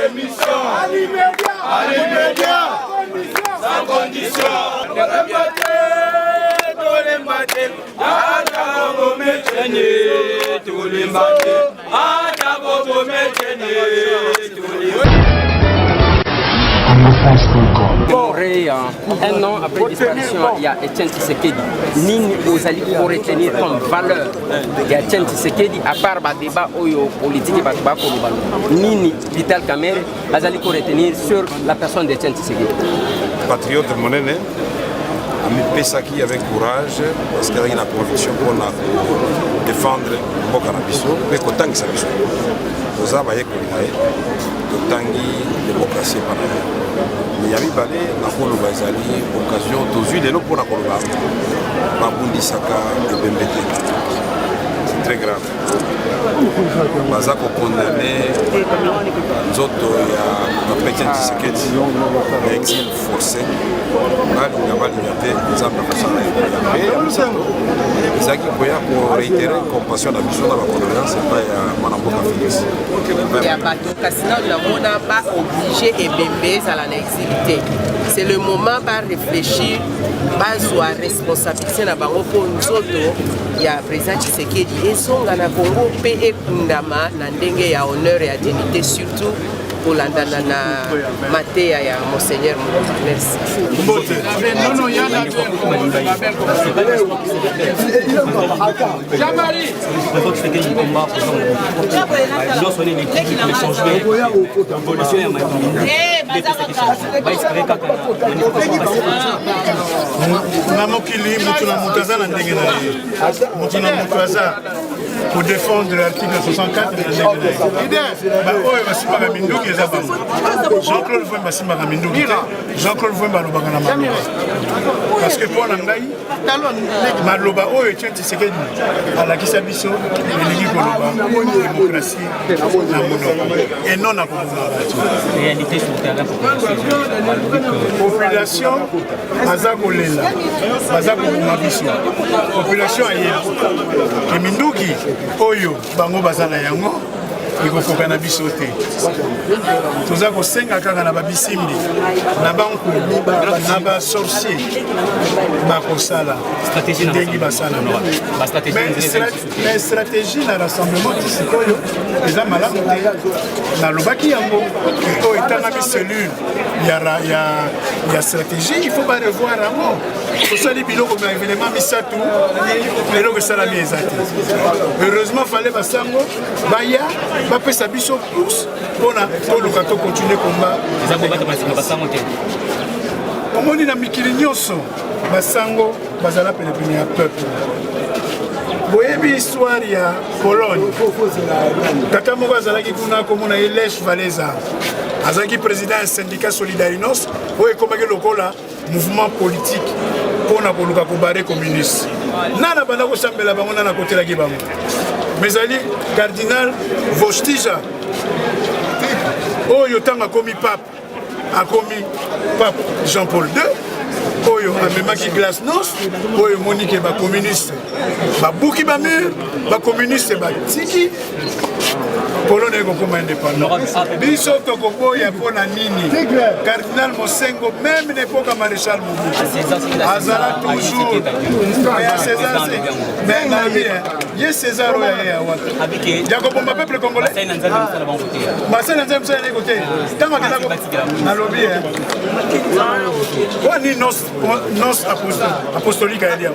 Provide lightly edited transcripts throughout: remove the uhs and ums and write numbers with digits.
démission. À l'immédiat. Sans condition. Un an après disparition, il y a Etienne Tshisekedi. Nini Ozali pour retenir comme valeur il y a Etienne Tshisekedi à part le débat politique et Nini Vital Kamerhe Azali pour retenir sur la personne d'Etienne Tshisekedi. Patriote monene, ami Pesaki avec courage parce qu'il y a une conviction pour défendre le Bokanabiso, mais qu'on tangue sa biso. Nous avons démocratie mais yabi balé na koloba ezali occasion tozwi lelo mpona koloba babundisaka ebembete. C'est très grave. Baza kokondane nzoto ya Etienne Tshisekedi ya exil forcé balinga balinga te nzambe akosala ezalaki koya koreitere compassion na biso na bacondoléance epai ya mwana mboka Félix ya bato kasi na namona baoblige ebembe ezala na exilité. C'est le moment ba réfléchir bazwa responsabilité na bango mpo nzoto ya président Tshisekedi ezonga na Congo mpe ekundama na ndenge ya honneur ya dignité surtout kolandana na mateya ya Monseigneur Mobutu. Merci. pour défendre l'article 64 de Jean-Claude Jean-Claude parce que pour l'anglais, Maloba Etienne Tshisekedi à la Kisabiso, démocratie et non à réalité sur le terrain. Population, Mazakolela, Mazakomabiso, population ailleurs. Et Minduki, Oyo, Bango Bazana Yango. Il faut qu'on ait biso te. Tous à cause de quand on a babisimbi, na banque, na bas sorcier, bakosala. Stratégie na basala. Mais stratégie na rassemblement de Sikoyo, les amalams, na lobaki yango, ko etanga cellule, il y a stratégie, il faut pas revoir yango. Pour ça les biloko mais évidemment misatu, les logo salami ezati. Heureusement fallait basango, baya Bapé sa biso tous pour continuer le combat. On dit dans Mikili Nyonso, Basango, Bazala Pélepini à peuple. Boyebi histoire ya Pologne. Tata Moko Azalaki kuna komona Lech Walesa. Azalaki président du syndicat Solidarinos, oye komaki lokola mouvement politique pour na koluka kobare communiste. Nana banda ko sambela bango na côté la bango. Mais ali cardinal Vostija oyo tanga komi pape a commis pape Jean-Paul II oyo amemaki glasnost oyo monique ba communiste ba buki ba mur ba communiste ba tiki Pologne est indépendant. Biso Tokoko ya pona nini. Cardinal Mosengo même n'époque à maréchal Mobutu. Azala toujours. Mais César c'est. Mais Nabi, il y a César ya wata. Jacob mon peuple congolais. Marcel Nzem c'est les côtés. Tant que na lobby hein. Wani nos apostolique à Elia.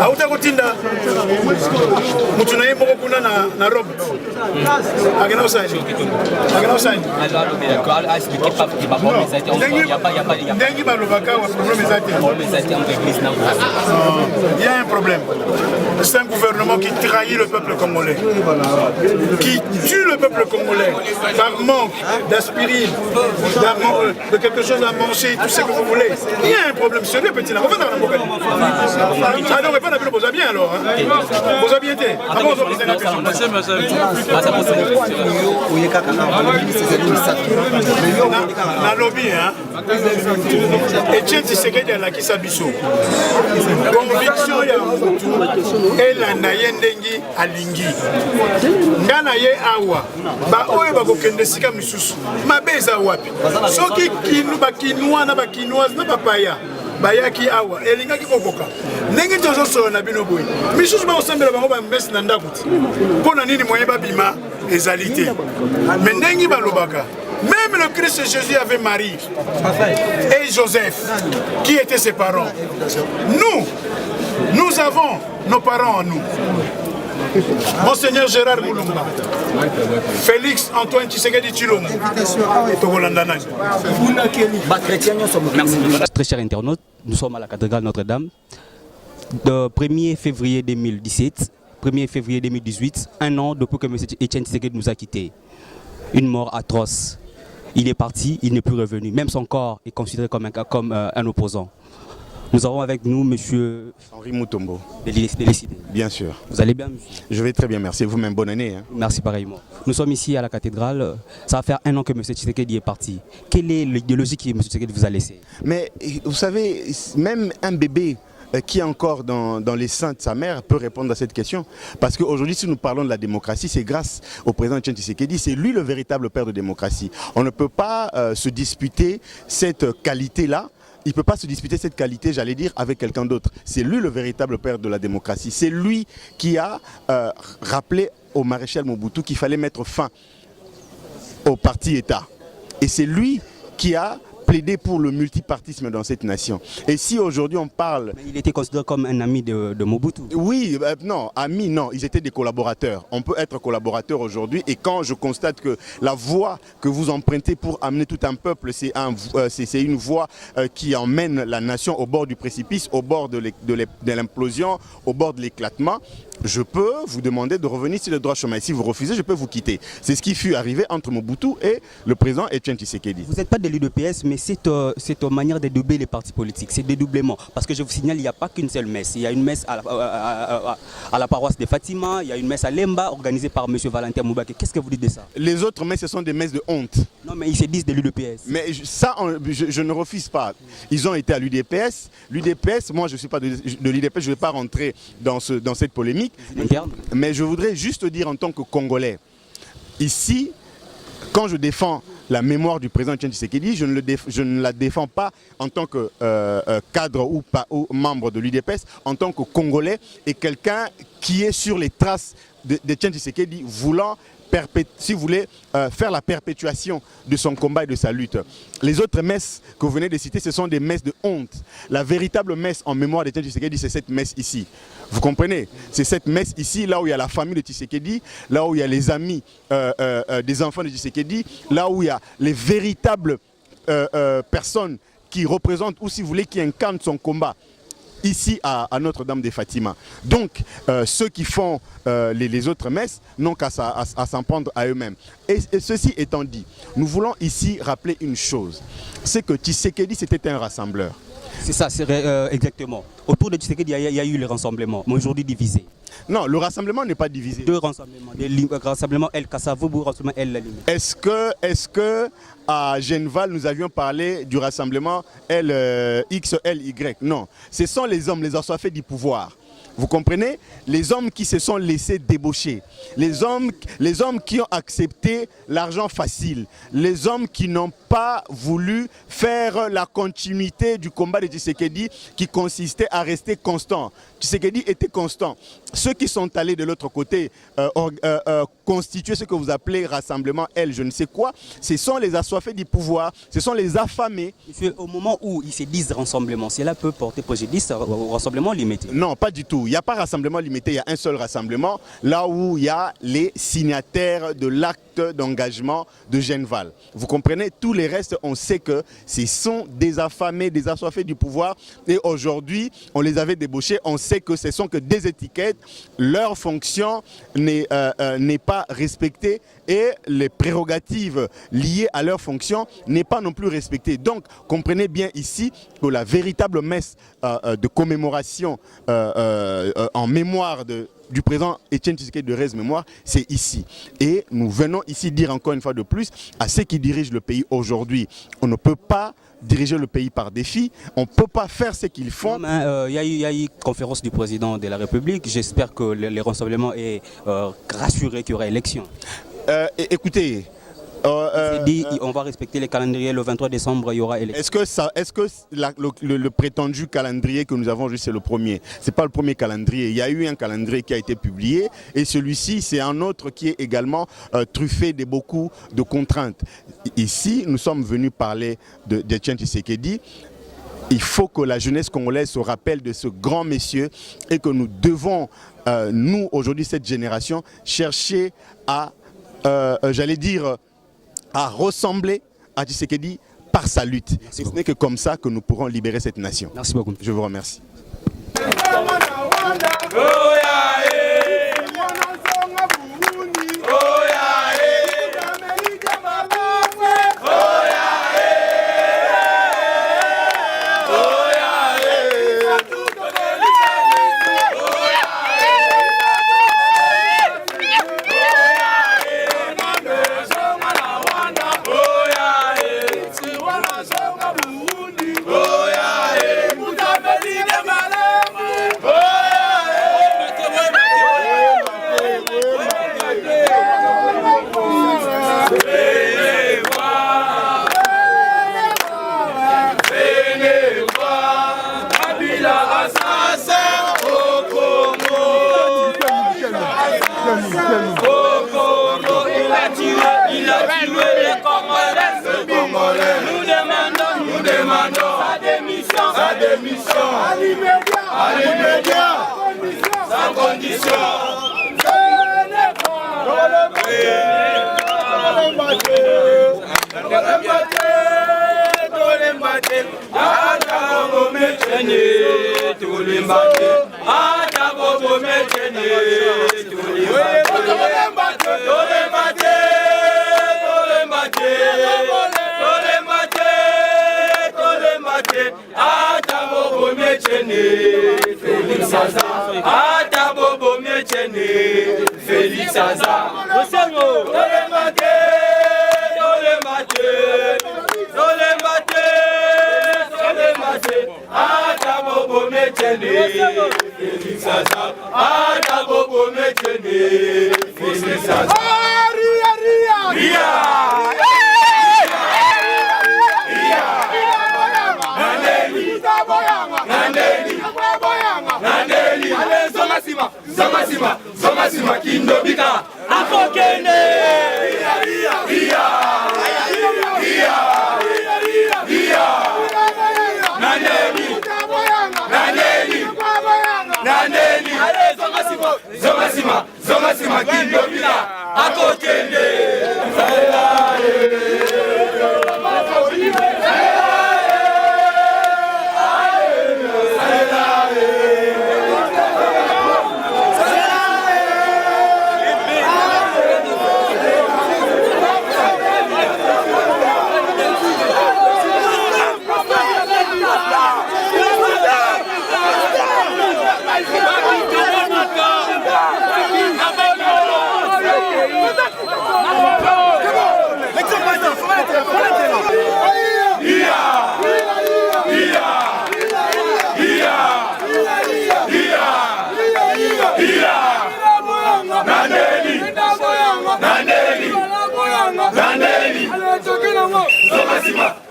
Auta kotinda. Mutuna yemo kuna na Rome. Agena usani. Il y a un problème. C'est un gouvernement qui trahit le peuple congolais, qui tue le peuple congolais par manque d'aspirine, de quelque chose à manger, tout ce que vous voulez. Il y a un problème sérieux, petit. On va dans la Bocali. Ah non, mais pas la vous bien alors. Vous avez bien été. nalobi Etienne Tshisekedi alakisa biso conviction ya mutu elanda ye ndengi alingi nga na ye awa baoyo bakokende esika misusu mabe eza wapi soki bakinois na bakinoise na bapaya bayaki awa elingaki kokoka ndenge tozosola na bino boye misusu bakosambela bango bamesi na ndako ti mpo na nini moyen babima ezali te me ndenge balobaka. Même le Christ Jésus avait Marie et Joseph, qui étaient ses parents. Nous avons nos parents en nous. Monseigneur Gérard Moulumba, Félix Antoine Tshisekedi Tshilombo. Très chers internautes, nous sommes à la cathédrale Notre-Dame. Le 1er février 2017, 1er février 2018, un an depuis que M. Etienne Tshisekedi nous a quittés. Une mort atroce. Il est parti, il n'est plus revenu. Même son corps est considéré comme un opposant. Nous avons avec nous M. Henri Mutombo. Délicidé. Bien sûr. Vous allez bien, monsieur? Je vais très bien, merci. Vous-même, bonne année. Merci pareillement. Nous sommes ici à la cathédrale. Ça va faire un an que M. Tshisekedi est parti. Quelle est l'idéologie que M. Tshisekedi vous a laissée? Mais vous savez, même un bébé qui est encore dans les seins de sa mère peut répondre à cette question. Parce qu'aujourd'hui, si nous parlons de la démocratie, c'est grâce au président Etienne Tshisekedi. C'est lui le véritable père de démocratie. On ne peut pas se disputer cette qualité-là. Il ne peut pas se disputer cette qualité, j'allais dire, avec quelqu'un d'autre. C'est lui le véritable père de la démocratie. C'est lui qui a rappelé au maréchal Mobutu qu'il fallait mettre fin au parti-État. Et c'est lui qui a plaider pour le multipartisme dans cette nation. Et si aujourd'hui on parle... Mais il était considéré comme un ami de Mobutu. Oui, non, ami, non, ils étaient des collaborateurs. On peut être collaborateur aujourd'hui et quand je constate que la voie que vous empruntez pour amener tout un peuple, c'est une voie qui emmène la nation au bord du précipice, au bord de l'implosion, au bord de l'éclatement, je peux vous demander de revenir sur le droit chemin. Si vous refusez, je peux vous quitter. C'est ce qui fut arrivé entre Mobutu et le président Etienne Tshisekedi. Vous n'êtes pas de l'UDPS, mais c'est une manière de doubler les partis politiques. C'est dédoublement. Parce que je vous signale, il n'y a pas qu'une seule messe. Il y a une messe à la paroisse de Fatima, il y a une messe à Lemba, organisée par M. Valentin Moubake. Qu'est-ce que vous dites de ça? Les autres messes, ce sont des messes de honte. Non, mais ils se disent de l'UDPS. Mais ça, je ne refuse pas. Ils ont été à l'UDPS. L'UDPS, moi, je ne suis pas de l'UDPS, je ne vais pas rentrer dans cette polémique. Mais je voudrais juste dire en tant que Congolais, ici, quand je défends la mémoire du président Etienne Tshisekedi, je ne la défends pas en tant que cadre ou membre de l'UDPS, en tant que Congolais et quelqu'un qui est sur les traces d'Etienne Tshisekedi voulant si vous voulez, faire la perpétuation de son combat et de sa lutte. Les autres messes que vous venez de citer, ce sont des messes de honte. La véritable messe en mémoire d'Etienne Tshisekedi, c'est cette messe ici. Vous comprenez? C'est cette messe ici, là où il y a la famille de Tshisekedi, là où il y a les amis des enfants de Tshisekedi, là où il y a les véritables personnes qui représentent, ou si vous voulez, qui incarnent son combat. Ici à Notre-Dame de Fatima. Donc, ceux qui font les autres messes n'ont qu'à s'en prendre à eux-mêmes. Et ceci étant dit, nous voulons ici rappeler une chose. C'est que Tshisekedi, c'était un rassembleur. C'est ça, exactement. Autour de Tshisekedi, il y a eu le rassemblement, mais aujourd'hui divisé. Non, le rassemblement n'est pas divisé. Deux rassemblements. Le rassemblement El Kassavoubou, le rassemblement El Lalime. Est-ce que à Genval, nous avions parlé du rassemblement XLY? Non. Ce sont les hommes, les assoiffés du pouvoir. Vous comprenez? Les hommes qui se sont laissés débaucher, les hommes qui ont accepté l'argent facile, les hommes qui n'ont pas voulu faire la continuité du combat de Tshisekedi qui consistait à rester constant. Tshisekedi était constant. Ceux qui sont allés de l'autre côté constituer ce que vous appelez rassemblement L, je ne sais quoi, ce sont les assoiffés du pouvoir, ce sont les affamés. Monsieur, au moment où ils se disent rassemblement, cela peut porter préjudice au rassemblement limité? Non, pas du tout. Il n'y a pas rassemblement limité, il y a un seul rassemblement, là où il y a les signataires de l'acte d'engagement de Genval. Vous comprenez? Tous les restes, on sait que ce sont des affamés, des assoiffés du pouvoir. Et aujourd'hui, on les avait débauchés, on sait que ce sont que des étiquettes, leur fonction n'est pas respectée et les prérogatives liées à leur fonction n'est pas non plus respectée. Donc, comprenez bien ici que la véritable messe de commémoration en mémoire du président Etienne Tshisekedi de Reste Mémoire, c'est ici. Et nous venons ici dire encore une fois de plus à ceux qui dirigent le pays aujourd'hui, on ne peut pas diriger le pays par défi, on ne peut pas faire ce qu'ils font. Il y a eu conférence du président de la République, j'espère que les rassemblements est rassuré qu'il y aura élection. Écoutez, dit, on va respecter les calendriers, le 23 décembre il y aura élection. Est-ce que le prétendu calendrier que nous avons juste c'est le premier? Ce n'est pas le premier calendrier, il y a eu un calendrier qui a été publié et celui-ci c'est un autre qui est également truffé de beaucoup de contraintes. Ici nous sommes venus parler d'Etienne Tshisekedi. Il faut que la jeunesse congolaise se rappelle de ce grand monsieur et que nous devons, nous aujourd'hui cette génération, chercher à, j'allais dire, à ressembler à Tshisekedi par sa lutte. Et ce n'est que comme ça que nous pourrons libérer cette nation. Merci beaucoup. Je vous remercie. Sans condition. Félix Saza, Atabobo Miechene, Félix Saza, Atabobo Miechene, Félix Saza, Atabobo Miechene, Félix Saza. Zomasima kindobika akokene Zomasima kindobika akokene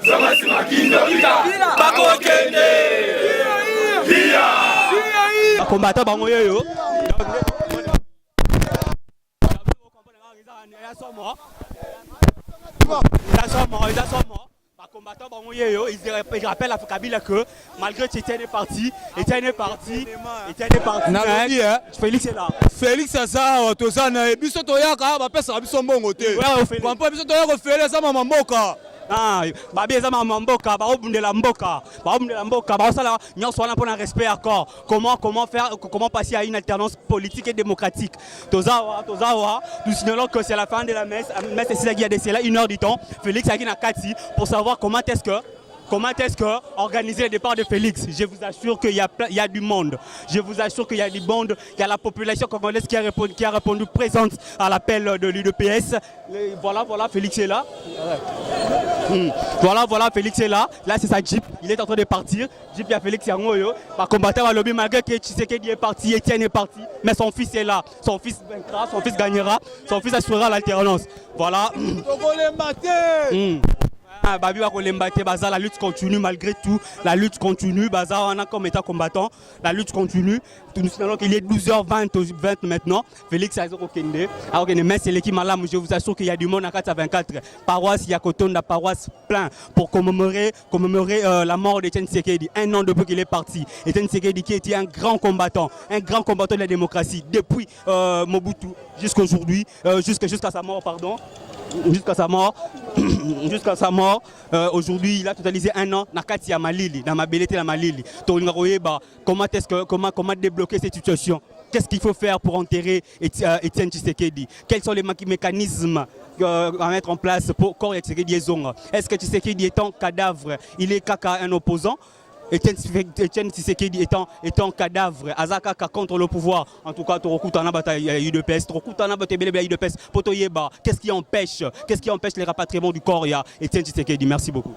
Zomasima kindobika bakokende combattant bango yoyo combattant bango yoyo ils rappellent à Kabila que malgré Etienne est parti Félix est là. Félix Saza tozana biso toyaka ba pesa biso mbongo te. Pampa biso toyaka Félix sama mboka. Ah, babi ezama mboka, ba obundela mboka, ba sala nyonso wana pona respect accord. Comment passer à une alternance politique et démocratique. Tozawa, nous signalons que c'est la fin de la messe. Messe c'est qui a décidé là 1 heure du temps. Félix a na kati pour savoir comment est-ce que comment est-ce que organiser le départ de Félix? Je vous assure qu'il y a du monde. Je vous assure qu'il y a du monde. Il y a la population congolaise qui a répondu présente à l'appel de l'UDPS. Voilà, Félix est là. Voilà, Félix est là. Là, c'est sa Jeep. Il est en train de partir. Jeep, il y a Félix Yangoyo. Par combattant à lobby, malgré que Tshisekedi est parti, Etienne est parti. Mais son fils est là. Son fils vaincra, son fils gagnera. Son fils assurera l'alternance. Voilà. La lutte continue malgré tout. La lutte continue. On a comme état combattant. La lutte continue. Nous signalons qu'il est 12h20 maintenant. Félix Azorokende. Mais c'est l'équipe Malam. Je vous assure qu'il y a du monde à 424. Paroisse, il y a Kotonda, paroisse plein pour commémorer la mort d'Etienne Tshisekedi. Un an depuis qu'il est parti. Etienne Tshisekedi qui était un grand combattant de la démocratie depuis Mobutu jusqu'aujourd'hui, jusqu'à sa mort, pardon. Jusqu'à sa mort, aujourd'hui il a totalisé un an dans Katia Malili, dans ma belleté la Malili. Comment débloquer cette situation? Qu'est-ce qu'il faut faire pour enterrer Etienne Tshisekedi? Quels sont les mécanismes à mettre en place pour corps Tshisekedi? Est-ce que Tshisekedi est en cadavre? Il est caca un opposant? Etienne Tshisekedi étant cadavre, Azakaka contre le pouvoir. En tout cas, qu'est-ce qui empêche les rapatriements du corps? Etienne Tshisekedi, merci beaucoup.